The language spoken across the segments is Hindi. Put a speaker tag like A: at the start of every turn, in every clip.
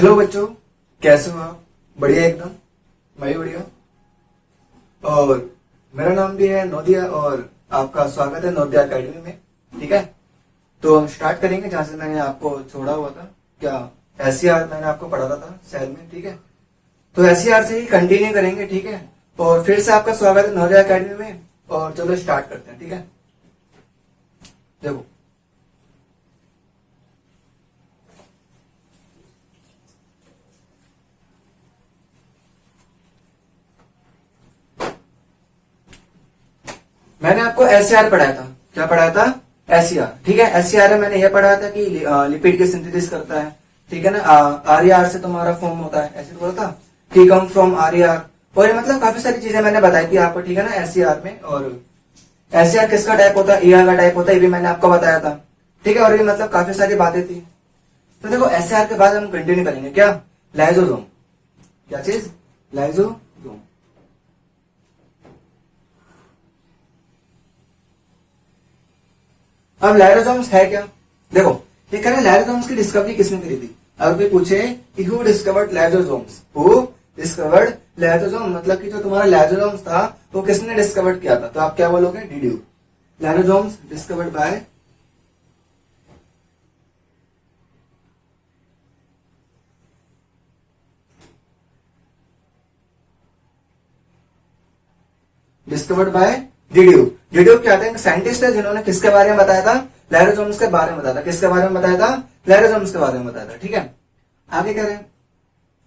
A: हेलो बच्चों, कैसे हो आप? बढ़िया एकदम। मैं भी बढ़िया। और मेरा नाम भी है नोदिया और आपका स्वागत है नोदिया अकेडमी में। ठीक है, तो हम स्टार्ट करेंगे जहां से मैंने आपको छोड़ा हुआ था। क्या एससीआर मैंने आपको पढ़ाता था सेल में? ठीक है, तो एससीआर से ही कंटिन्यू करेंगे। ठीक है, और फिर से आपका स्वागत है नोदिया अकेडमी में। और चलो स्टार्ट करते हैं। ठीक है, देखो मैंने आपको एससीआर पढ़ाया था। क्या पढ़ाया था? एससीआर। ठीक है, एससीआर में मैंने ये पढ़ाया था कि लिपिड की सिंथेसिस करता है। ठीक है ना, आरईआर से तुम्हारा फॉर्म होता है, ऐसे बोला था कि कम फ्रॉम आरईआर। और ये मतलब काफी सारी चीजें मैंने बताई थी आपको। ठीक है ना, एससीआर में। और एससीआर किसका टाइप होता है? ईआर का टाइप होता है, ये भी मैंने आपको बताया था। ठीक है, और ये मतलब काफी सारी बातें थी। तो देखो एससीआर के बाद हम कंटिन्यू करेंगे। क्या? लाइजोसोम। क्या चीज? लाइजोसोम। अब लाइसोसोम्स है क्या? देखो ये कह रहे हैं लाइसोसोम्स की डिस्कवरी किसने करी थी। अगर कोई पूछे कि who discovered lysosomes, who discovered lysosome, मतलब कि जो तुम्हारा लाइसोसोम्स था वो किसने डिस्कवर्ड किया था, तो आप क्या बोलोगे? De Duve. Lysosomes discovered by de Duve. De Duve क्या थे? साइंटिस्ट है जिन्होंने किसके बारे में बताया था? लाइसोसोम्स के बारे में बताया था। किसके बारे में बताया था? लाइसोसोम्स के बारे में बताया था। ठीक है, आगे कह रहे हैं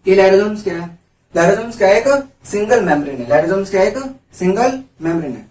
A: कि लाइसोसोम्स क्या है? लाइसोसोम्स क्या है? एक सिंगल मेम्ब्रेन है। लाइसोसोम्स क्या है? एक सिंगल मेम्ब्रेन है।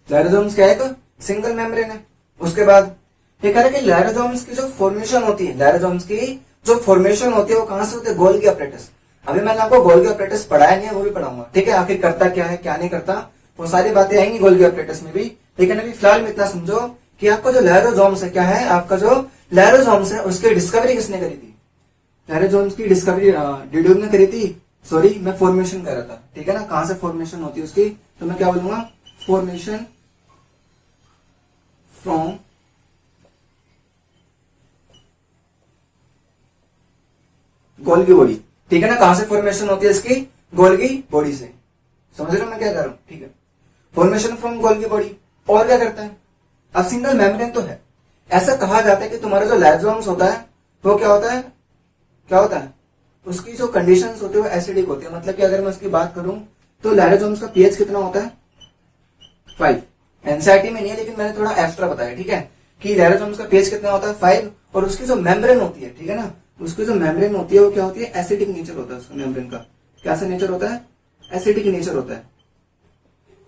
A: लाइसोसोम्स क्या है? एक सिंगल मेम्ब्रेन है। उसके बाद ये कह रहे हैं कि लाइसोसोम्स की जो फॉर्मेशन होती है, लाइसोसोम्स की जो फॉर्मेशन होती है वो कहां से होती है? Golgi apparatus. अभी मैंने आपको गोल्गी अपरेटस पढ़ाया नहीं है, वो भी पढ़ाऊंगा। ठीक है, आखिर करता क्या है क्या नहीं करता, वो सारी बातें आएंगी गोल्गी अपरेटस में भी। लेकिन अभी फिलहाल में इतना समझो कि आपका जो लाइसोसोम्स है क्या है, आपका जो लाइसोसोम्स है उसकी डिस्कवरी किसने करी थी? लाइसोसोम्स की डिस्कवरी डिड्यू ने करी थी। सॉरी, मैं फॉर्मेशन कर रहा था। ठीक है ना, कहां से फॉर्मेशन होती है उसकी, तो मैं क्या बोलूंगा? Formation from Golgi body. ठीक है ना, कहां से फॉर्मेशन होती है इसकी? गोल्गी बॉडी से। समझ रहे हो मैं क्या कर रहा हूं? ठीक है, फॉर्मेशन फ्रॉम गोल्गी बॉडी। और क्या करता है? अब सिंगल मेम्ब्रेन तो है। ऐसा कहा जाता है कि तुम्हारा जो लाइसोसोम्स होता है वो क्या होता है? क्या होता है? उसकी जो कंडीशंस होती है वो एसिडिक होती है। मतलब कि अगर मैं उसकी बात करूं तो लाइसोसोम्स का पीएच कितना होता है? 5। एनसीईआरटी में नहीं है लेकिन मैंने थोड़ा एक्स्ट्रा बताया। ठीक है, कि लाइसोसोम्स का पीएच कितना होता है? 5। और उसकी जो मेम्ब्रेन होती है, ठीक है ना, उसकी जो मेम्ब्रेन होती है वो क्या होती है? एसिडिक नेचर होता है उसका मेम्ब्रेन का। कैसा नेचर होता है? एसिडिक नेचर होता है।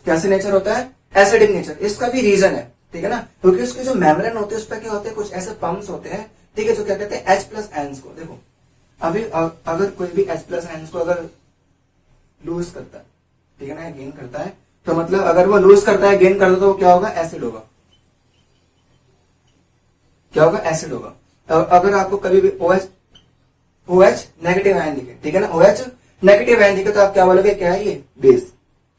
A: कैसे नेचर होता है? Acidic nature. इसका भी रीजन है। ठीक है ना, क्योंकि उसकी जो मेम्ब्रेन होती है उस पर क्या होते हैं? कुछ ऐसे पंप्स होते हैं। ठीक है, जो क्या कहते हैं? H प्लस आयंस को। देखो अभी अगर कोई भी H प्लस आयंस को अगर लूज करता है, ठीक है ना, गेन करता है, तो मतलब अगर वो लूज करता है, गेन करता है, तो वो क्या होगा? एसिड होगा। क्या होगा? एसिड होगा। अगर आपको कभी भी OH नेगेटिव आयन दिखे, ठीक है ना, OH नेगेटिव आयन दिखे, तो आप क्या बोलोगे? क्या है ये? बेस।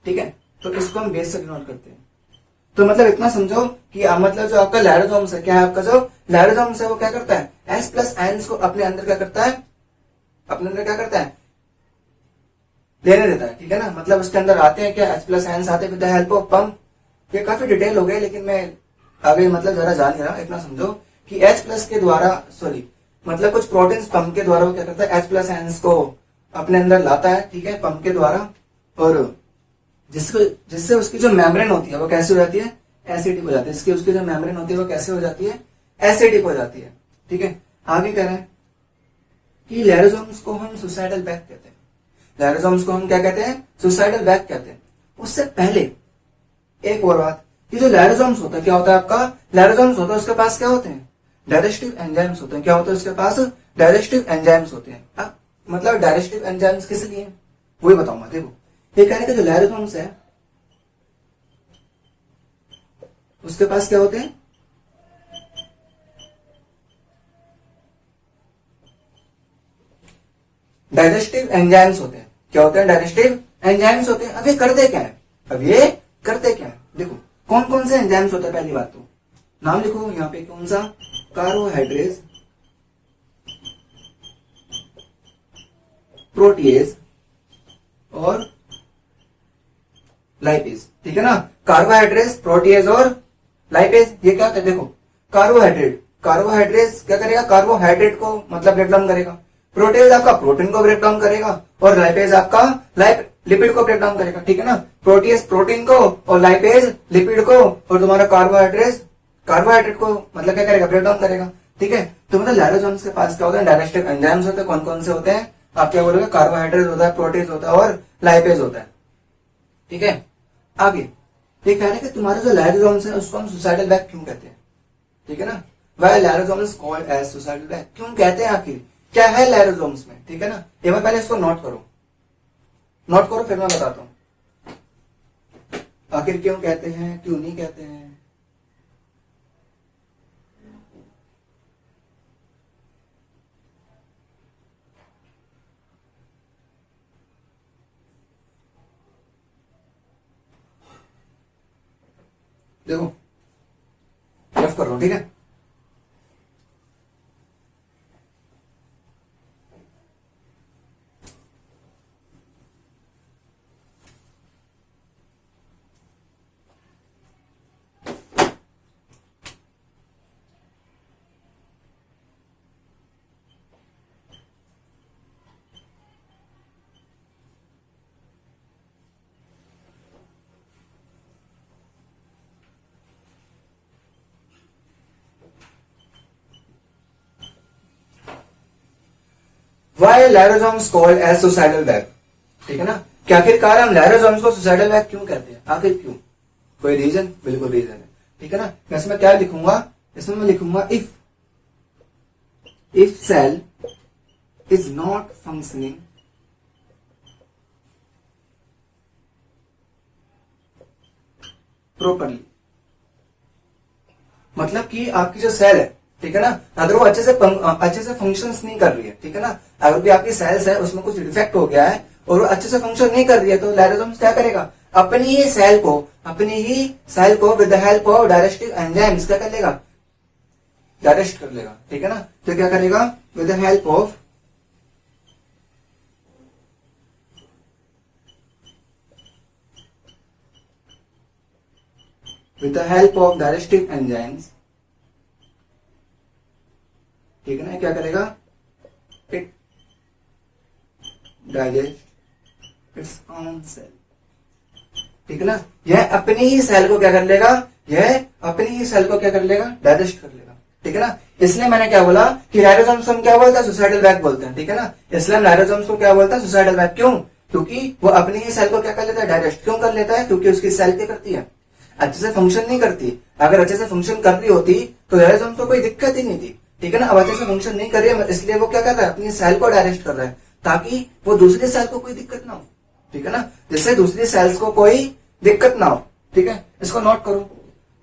A: ठीक है, तो इसको हम बेस से डिनोट करते हैं। तो मतलब इतना समझो कि मतलब जो आपका लाइसोसोम्स है, क्या है? आपका जो लाइसोसोम्स है वो क्या करता है? H प्लस आयंस को अपने अंदर क्या करता है? अपने अंदर क्या करता है? लेने देता है। ठीक है ना, मतलब उसके अंदर आते हैं क्या? H प्लस आयंस आते हैं with the help of pump. ये काफी डिटेल हो गया लेकिन मैं आगे मतलब जरा जा नहीं रहा। इतना समझो कि H प्लस के द्वारा, सॉरी, मतलब कुछ प्रोटीन्स पंप के द्वारा वो क्या करता है? H प्लस आयंस को अपने अंदर लाता है। ठीक है, पंप के द्वारा। और जिससे उसकी जो मेम्ब्रेन होती है वो कैसे हो जाती है? एसिडिक हो जाती है। इसकी उसकी जो मेम्ब्रेन होती है वो कैसे हो जाती है? एसिडिक हो जाती है। ठीक है, आगे कह रहे हैं कि लाइसोसोम्स को हम सुसाइडल बैग कहते हैं। लाइसोसोम्स को हम क्या कहते हैं? सुसाइडल बैग कहते हैं। उससे पहले एक और बात, कि जो लाइसोसोम्स होता है क्या होता है? आपका लाइसोसोम्स होता है उसके पास क्या होते हैं? डाइजेस्टिव एंजाइम्स होते हैं। क्या होता है उसके पास? डाइजेस्टिव एंजाइम्स होते हैं। मतलब डाइजेस्टिव एंजाइम्स किस लिए? वही बताऊंगा। देखो ये कहने का जो लाइसोसोम्स है उसके पास क्या होते हैं? डाइजेस्टिव एंजाइम्स होते हैं। क्या होते हैं? डाइजेस्टिव एंजाइम्स होते हैं। अब ये करते क्या है? अब ये करते क्या है? देखो कौन कौन से एंजाइम्स होते हैं, पहली बात तो नाम लिखो यहाँ पे, कौन सा, कार्बोहाइड्रेज, प्रोटीएज और लाइपेज, ठीक है ना। कार्बोहाइड्रेज, प्रोटीएज और लाइपेज, ये क्या होता है, देखो कार्बोहाइड्रेट, कार्बोहाइड्रेट क्या करेगा, कार्बोहाइड्रेट को मतलब ब्रेक डाउन करेगा, प्रोटीएज आपका प्रोटीन को ब्रेक डाउन करेगा और लाइपेज आपका लिपिड को ब्रेक डाउन करेगा, ठीक है ना। प्रोटीएज प्रोटीन को और लाइपेज लिपिड को और तुम्हारा कार्बोहाइड्रेट को मतलब क्या करेगा, ब्रेक डाउन करेगा, ठीक है। तो मतलब लाइसोसोम्स के पास क्या होता है, डाइजेस्टिव एंजाइम्स होते हैं, कौन कौन से होते हैं, आप क्या बोलोगे, कार्बोहाइड्रेट होता है, प्रोटीन होता है और लाइपेज होता है, ठीक है। आगे ये कह रहे हैं कि तुम्हारे जो लाइसोसोम्स है उसको हम सुसाइडल बैग क्यों कहते हैं, ठीक है ना। Why lysosomes called as suicidal bag, क्यों कहते हैं, आखिर क्या है लाइसोसोम्स में, ठीक है ना। एक बार पहले इसको नोट करो, नोट करो, फिर मैं बताता हूं आखिर क्यों कहते हैं, क्यों नहीं कहते हैं। देखो रफ कर रहा हूं, ठीक है। Why lysosomes called as suicidal bag, ठीक है ना, कि आखिरकार हम लाइसोसोम्स को सुसाइडल बैग क्यों कहते हैं, आखिर क्यों, कोई रीजन, बिल्कुल रीजन है, ठीक है ना। मैं इसमें क्या लिखूंगा, इसमें मैं लिखूंगा if cell is not functioning properly, मतलब कि आपकी जो सेल है, ठीक है ना, अगर वो अच्छे से फंक्शंस नहीं कर रही है, ठीक है ना, अगर भी आपकी सेल्स है उसमें कुछ डिफेक्ट हो गया है और वो अच्छे से फंक्शन नहीं कर रही है, तो लाइसोसोम्स क्या करेगा, अपनी ही सेल को with the help of digestive enzymes क्या कर लेगा, डाइजेस्ट कर लेगा, ठीक है ना। तो क्या करेगा, with the help of digestive enzymes, ठीक है ना, क्या करेगा, it digest its own cell, ठीक है ना। यह अपनी ही सेल को क्या कर लेगा, डाइजेस्ट कर लेगा, ठीक है ना। इसलिए मैंने क्या बोला कि लाइसोसोम्स हम क्या बोलते हैं, सुसाइडल बैग बोलते हैं, ठीक है ना। इसलिए हम लाइसोसोम्स को क्या बोलते हैं, सुसाइडल बैग, क्यों, क्योंकि वो अपनी ही सेल को क्या कर लेता है, डाइजेस्ट क्यों कर लेता है, क्योंकि उसकी सेल क्या करती है, अच्छे से फंक्शन नहीं करती। अगर अच्छे से फंक्शन कर रही होती तो लाइसोसोम्स को कोई दिक्कत ही नहीं थी, ठीक है ना। अब अच्छे से फंक्शन नहीं कर रही है, इसलिए वो क्या कर रहा है, अपनी सेल को डायरेक्ट कर रहा है ताकि वो दूसरी सेल को कोई दिक्कत ना हो, ठीक है ना, जिससे दूसरी सेल्स को कोई दिक्कत ना हो, ठीक है। इसको नोट करो,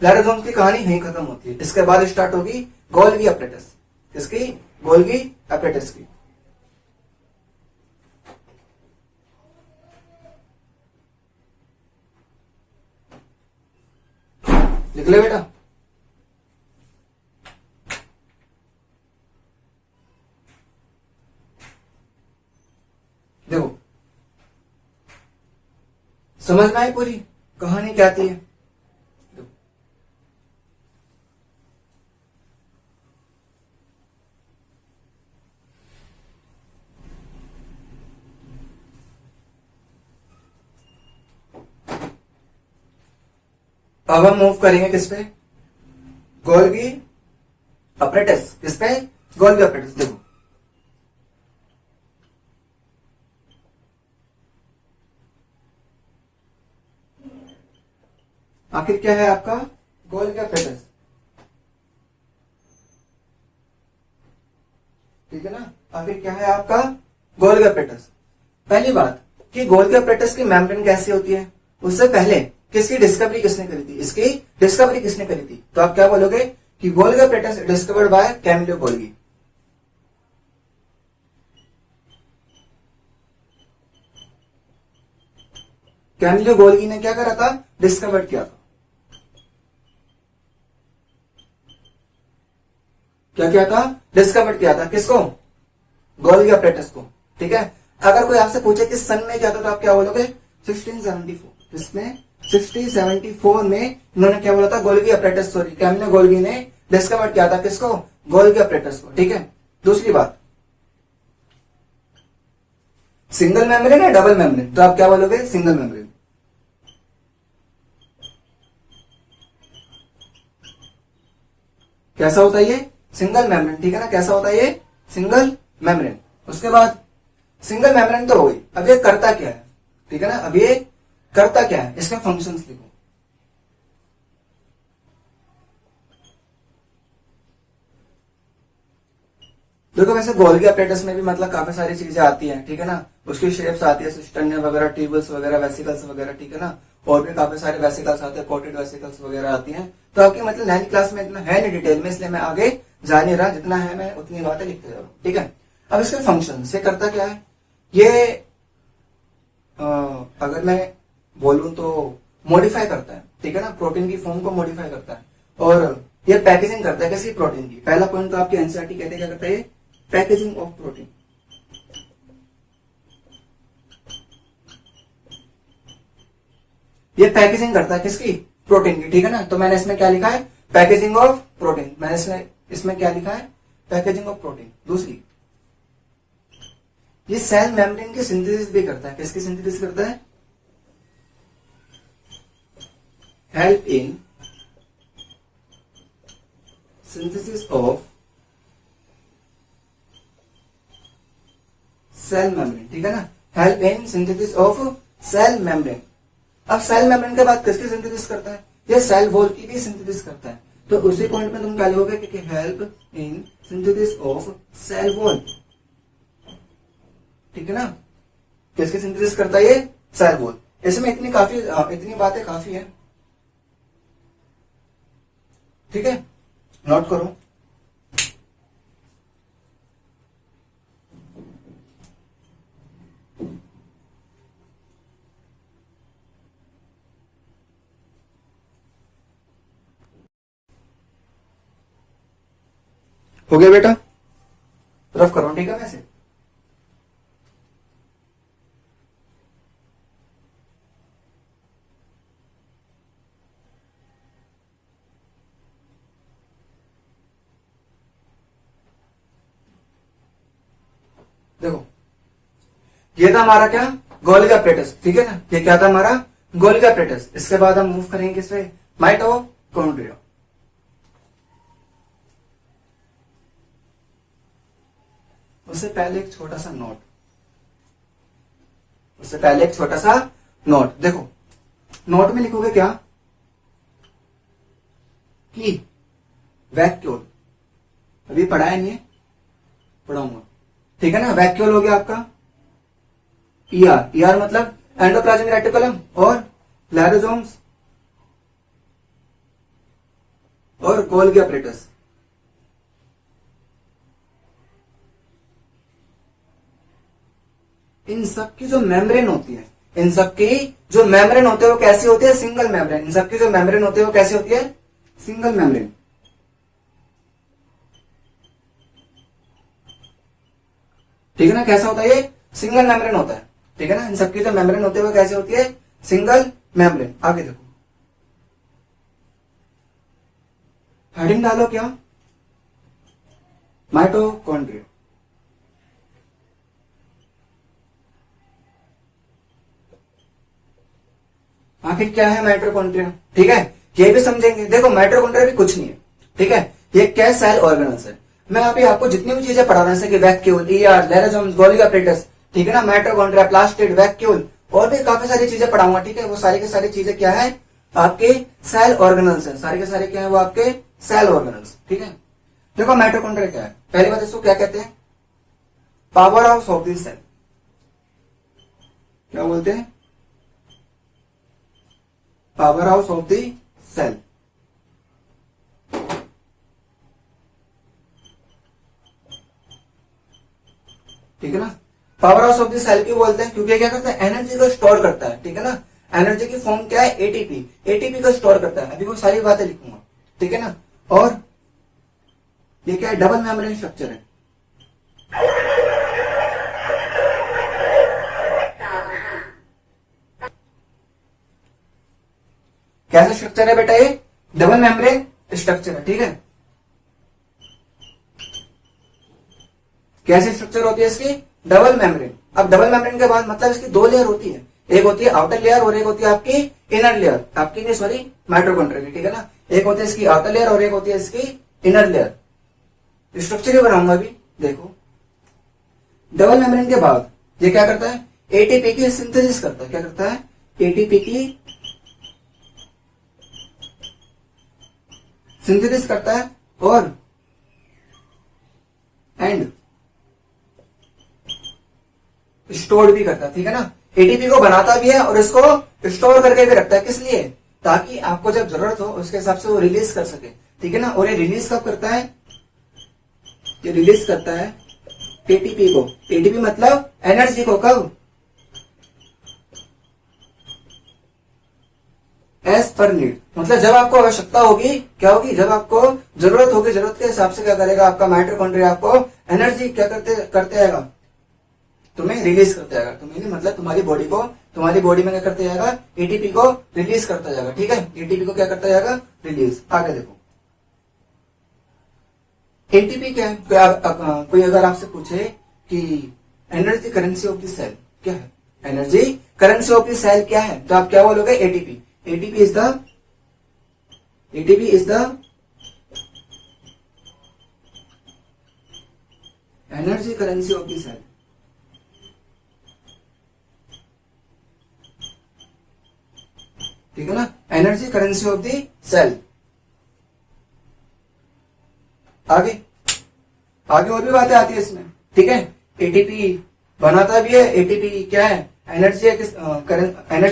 A: लाइसोसोम्स की कहानी यहीं खत्म होती है, इसके बाद स्टार्ट होगी गोल्गी एपरेटस, इसकी गोल्गी एपरेटस की। लिख ले बेटा, देखो समझ में आई पूरी कहानी क्या आती है। अब हम मूव करेंगे किस पे, गोल्गी एपरेटस, किस पे, गोल्गी एपरेटस। देखो आखिर क्या है आपका गोल्गी एपरेटस, ठीक है ना। आखिर क्या है आपका गोल्गी एपरेटस। पहली बात कि गोल्गी एपरेटस की मेम्ब्रेन कैसी होती है, उससे पहले किसकी डिस्कवरी किसने करी थी, इसकी डिस्कवरी किसने करी थी, तो आप क्या बोलोगे कि Golgi apparatus discovered by Camillo Golgi. Camillo Golgi ने क्या करा था, डिस्कवर किया था, क्या किया था, डिस्कवर किया था, किसको, गोल्गी अपरेटस को। ठीक है, अगर कोई आपसे पूछे कि सन में क्या था तो आप क्या बोलोगे, 1674। इसमें 1674 में इन्होंने क्या बोला था, Golgi apparatus, sorry Camillo Golgi ने डिस्कवर किया था, किसको, गोल्गी अपरेटस को। ठीक है, दूसरी बात, सिंगल मेम्ब्रेन है डबल मेम्ब्रेन, तो आप क्या बोलोगे, सिंगल मेम्ब्रेन। कैसा होता है ये, सिंगल मेम्ब्रेन। ठीक है ना, कैसा होता है ये, सिंगल मेम्ब्रेन। उसके बाद सिंगल मेम्ब्रेन तो हो गई, अब ये करता क्या है, ठीक है ना, अब ये करता क्या है, इसका फंक्शंस लिखो। देखो वैसे गोल्गी अपरेटस में भी मतलब काफी सारी चीजें आती हैं, ठीक है ना, उसकी शेप्स आती है, सिस्टर्न वगैरह, ट्यूबल्स वगैरह, वेसिकल्स वगैरह, ठीक है ना, और भी काफी सारे वेसिकल्स आते हैं, पोर्टेड वेसिकल्स वगैरह आती हैं। तो आपकी मतलब 9th क्लास में इतना है नहीं डिटेल में, इसलिए मैं आगे जा नहीं रहा, जितना है मैं उतनी बातें लिखते जा रहा हूँ। ठीक है, अब इसके फंक्शन ये करता क्या है, ये अगर मैं बोलूं तो मॉडिफाई करता है, ठीक है ना, प्रोटीन की फॉर्म को मॉडिफाई करता है, और ये पैकेजिंग करता है किसी प्रोटीन की। पहला पॉइंट तो आपकी एनसीईआरटी कहते क्या करता है, पैकेजिंग ऑफ प्रोटीन। ये पैकेजिंग करता है किसकी, प्रोटीन की। ठीक है ना, तो मैंने इसमें क्या लिखा है, पैकेजिंग ऑफ प्रोटीन। मैंने इसमें क्या लिखा है, पैकेजिंग ऑफ प्रोटीन। दूसरी, ये सेल मेम्ब्रेन की सिंथेसिस भी करता है, किसकी सिंथेसिस करता है, help in synthesis of cell membrane. ठीक है ना, help in synthesis of cell membrane. अब सेल मेम्ब्रेन के बाद किसकी सिंथेसिस करता है, ये सेल वॉल की भी सिंथेसिस करता है। तो उसी पॉइंट में तुम क्या लिखोगे कि help in synthesis of cell wall. ठीक है ना, किसकी सिंथेसिस करता है ये, सेल वॉल। इसमें इतनी बातें काफी है। ठीक है, नोट करो। हो गया बेटा, रफ करो, ठीक है। वैसे देखो, ये था हमारा क्या, गोल्गी अपरेटस। ठीक है ना, ये क्या था हमारा, गोल्गी अपरेटस। इसके बाद हम मूव करेंगे किस पे, माइटोकॉन्ड्रिया। उससे पहले एक छोटा सा नोट, देखो नोट में लिखोगे क्या, कि वैक्यूल, अभी पढ़ाया नहीं है, पढ़ाऊंगा। ठीक है ना, वैक्यूल हो गया आपका ईआर मतलब एंडोप्लाज्मिक रेटिकुलम और लाइसोसोम्स और गोल्गी अपरेटस। इन सबकी जो मेम्ब्रेन होती है, वो कैसी होती है, सिंगल मेम्ब्रेन। इन सबकी जो मेम्ब्रेन होती है वो कैसी होती है, सिंगल मेम्ब्रेन। ठीक है ना, कैसा होता है ये, सिंगल मेम्ब्रेन होता है। ठीक है ना, इन सबकी जो मेम्ब्रेन होती है वो कैसे होती है, सिंगल मेम्ब्रेन। आगे देखो, हेडिंग डालो क्या, माइटोकॉन्ड्रिया। आखिर क्या है माइटोकॉन्ड्रिया, ठीक है, ये भी समझेंगे। देखो माइटोकॉन्ड्रिया भी कुछ नहीं है, ठीक है, ये क्या सेल ऑर्गेनल्स है। मैं अभी आपको जितनी भी चीजें पढ़ा रहा हूं, जैसे कि vacuole, ER, lysosomes, Golgi apparatus, ठीक है ना, माइटोकॉन्ड्रिया, प्लास्टिड, वैक्यूल, और भी काफी सारी चीजें पढ़ाऊंगा। ठीक है, वो सारी की सारी चीजें क्या है, आपके सेल ऑर्गेनल्स है। सारे के सारे क्या है, वो आपके सेल ऑर्गेनल्स। ठीक है, देखो माइटोकॉन्ड्रिया क्या है, पहली बात इसको क्या कहते हैं, power house of the cell. क्या बोलते हैं, power house of the cell. ठीक है ना, power house of the cell क्यों बोलते हैं, क्योंकि क्या करता है, एनर्जी को स्टोर करता है। ठीक है ना, एनर्जी की फॉर्म क्या है, एटीपी को स्टोर करता है। अभी वो सारी बातें लिखूंगा, ठीक है ना। और ये क्या है, डबल मेम्ब्रेन स्ट्रक्चर है। कैसा स्ट्रक्चर है बेटा, ये डबल मेम्ब्रेन स्ट्रक्चर है, ठीक है। कैसी स्ट्रक्चर होती है इसकी, डबल मेम्ब्रेन। अब डबल मेम्ब्रेन के बाद मतलब इसकी दो लेयर होती है, एक होती है आउटर लेयर और एक होती है आपकी इनर लेयर, आपकी नहीं सॉरी माइटोकॉन्ड्रिया की, ठीक है ना। एक होती है इसकी आउटर लेयर और एक होती है इसकी इनर लेयर। स्ट्रक्चर ही बनाऊंगा अभी, देखो। डबल मेम्ब्रेन के बाद ये क्या करता है, एटीपी की सिंथेसिस करता है। क्या करता है, एटीपी की सिंथेसिस करता है और एंड स्टोर भी करता है, ठीक है ना। एटीपी को बनाता भी है और इसको स्टोर करके भी रखता है, किस लिए, ताकि आपको जब जरूरत हो उसके हिसाब से वो रिलीज कर सके, ठीक है ना। और ये रिलीज कब करता है, ये रिलीज करता है एटीपी को, एटीपी मतलब एनर्जी को, कब, एज पर नीड, मतलब जब आपको आवश्यकता होगी, क्या होगी, जब आपको जरूरत होगी, जरूरत के हिसाब से क्या करेगा आपका माइटोकॉन्ड्रिया, आपको एनर्जी क्या करते आएगा, तुम्हें रिलीज करते आएगा। तुम्हें नहीं मतलब तुम्हारी बॉडी में क्या करते जाएगा, एटीपी को रिलीज करता जाएगा, ठीक है। एटीपी को क्या करता जाएगा, रिलीज। आगे देखो एटीपी क्या है, कोई अगर आपसे पूछे कि energy currency of the cell क्या है, energy currency of the cell क्या है, तो आप क्या बोलोगे, ATP. ATP is the energy currency of the cell, ठीक है ना, energy currency of the cell. आगे और भी बातें आती है इसमें, ठीक है। एटीपी बनाता भी है, एटीपी क्या है, energy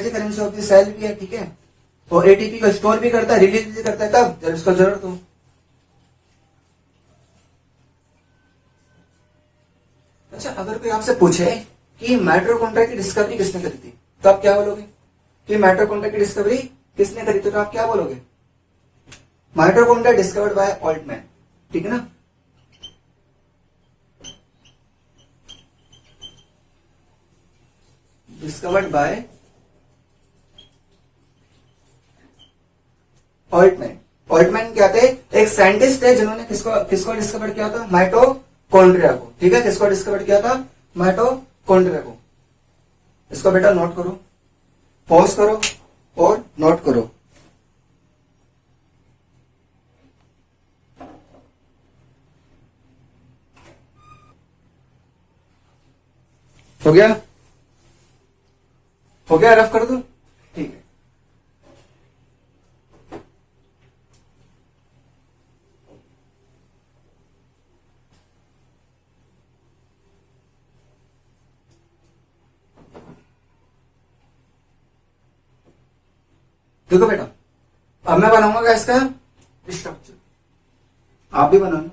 A: currency of the cell भी है, ठीक है। और एटीपी को स्टोर भी करता है, रिलीज भी करता है, कब, जब इसको जरूरत हो। अच्छा, अगर कोई आपसे पूछे कि माइटोकॉन्ड्रिया की डिस्कवरी किसने करी थी, तो आप क्या बोलोगे, कि माइटोकॉन्ड्रिया की डिस्कवरी किसने करी थी, तो आप क्या बोलोगे, माइटोकॉन्ड्रिया डिस्कवर्ड बाय ऑल्टमैन, ठीक है ना। Discovered by Altman. ऑल्टमैन क्या थे, एक साइंटिस्ट थे जिन्होंने किसको डिस्कवर किया था, माइटोकॉन्ड्रिया को, ठीक है। किसको डिस्कवर किया था, माइटोकॉन्ड्रिया को। इसको बेटा नोट करो, पॉज करो और नोट करो। हो गया, रफ कर दो, ठीक है। देखो बेटा, अब मैं बनाऊंगा क्या इसका स्ट्रक्चर, आप भी बनाना।